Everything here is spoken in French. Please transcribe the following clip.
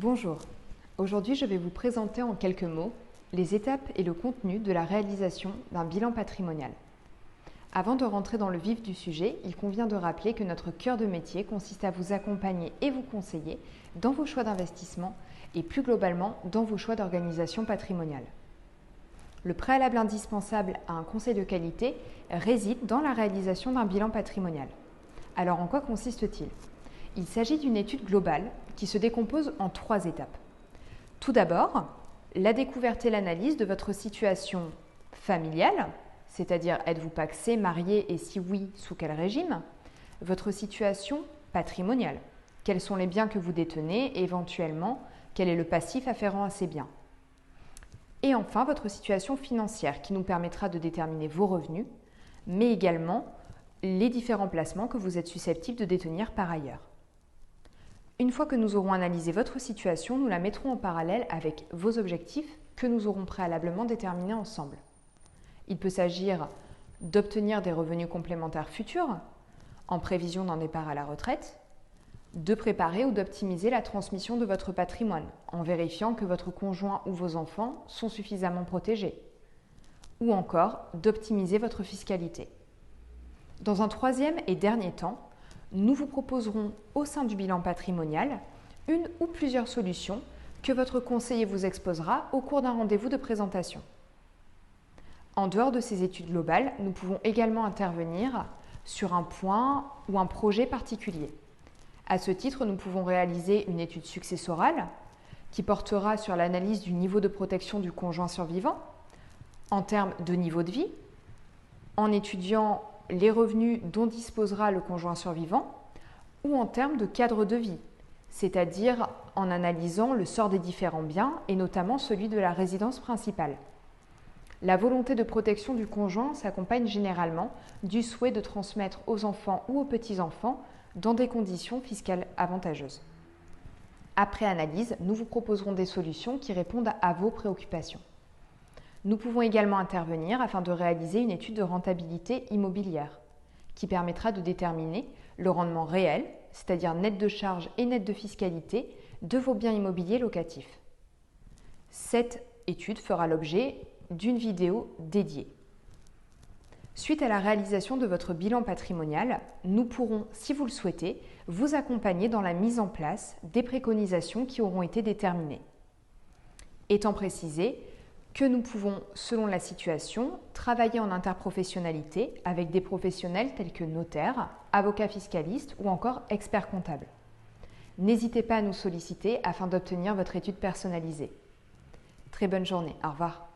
Bonjour, aujourd'hui je vais vous présenter en quelques mots les étapes et le contenu de la réalisation d'un bilan patrimonial. Avant de rentrer dans le vif du sujet, il convient de rappeler que notre cœur de métier consiste à vous accompagner et vous conseiller dans vos choix d'investissement et plus globalement dans vos choix d'organisation patrimoniale. Le préalable indispensable à un conseil de qualité réside dans la réalisation d'un bilan patrimonial. Alors en quoi consiste-t-il ? Il s'agit d'une étude globale qui se décompose en 3 étapes. Tout d'abord, la découverte et l'analyse de votre situation familiale, c'est-à-dire êtes-vous pacsé, marié et si oui, sous quel régime ? Votre situation patrimoniale, quels sont les biens que vous détenez et éventuellement quel est le passif afférent à ces biens ? Et enfin, votre situation financière qui nous permettra de déterminer vos revenus, mais également les différents placements que vous êtes susceptibles de détenir par ailleurs. Une fois que nous aurons analysé votre situation, nous la mettrons en parallèle avec vos objectifs que nous aurons préalablement déterminés ensemble. Il peut s'agir d'obtenir des revenus complémentaires futurs, en prévision d'un départ à la retraite, de préparer ou d'optimiser la transmission de votre patrimoine, en vérifiant que votre conjoint ou vos enfants sont suffisamment protégés, ou encore d'optimiser votre fiscalité. Dans un troisième et dernier temps, nous vous proposerons au sein du bilan patrimonial une ou plusieurs solutions que votre conseiller vous exposera au cours d'un rendez-vous de présentation. En dehors de ces études globales, nous pouvons également intervenir sur un point ou un projet particulier. À ce titre, nous pouvons réaliser une étude successorale qui portera sur l'analyse du niveau de protection du conjoint survivant en termes de niveau de vie, en étudiant les revenus dont disposera le conjoint survivant ou en termes de cadre de vie, c'est-à-dire en analysant le sort des différents biens et notamment celui de la résidence principale. La volonté de protection du conjoint s'accompagne généralement du souhait de transmettre aux enfants ou aux petits-enfants dans des conditions fiscales avantageuses. Après analyse, nous vous proposerons des solutions qui répondent à vos préoccupations. Nous pouvons également intervenir afin de réaliser une étude de rentabilité immobilière qui permettra de déterminer le rendement réel, c'est-à-dire net de charges et net de fiscalité, de vos biens immobiliers locatifs. Cette étude fera l'objet d'une vidéo dédiée. Suite à la réalisation de votre bilan patrimonial, nous pourrons, si vous le souhaitez, vous accompagner dans la mise en place des préconisations qui auront été déterminées. Étant précisé que nous pouvons, selon la situation, travailler en interprofessionnalité avec des professionnels tels que notaires, avocats fiscalistes ou encore experts comptables. N'hésitez pas à nous solliciter afin d'obtenir votre étude personnalisée. Très bonne journée, au revoir.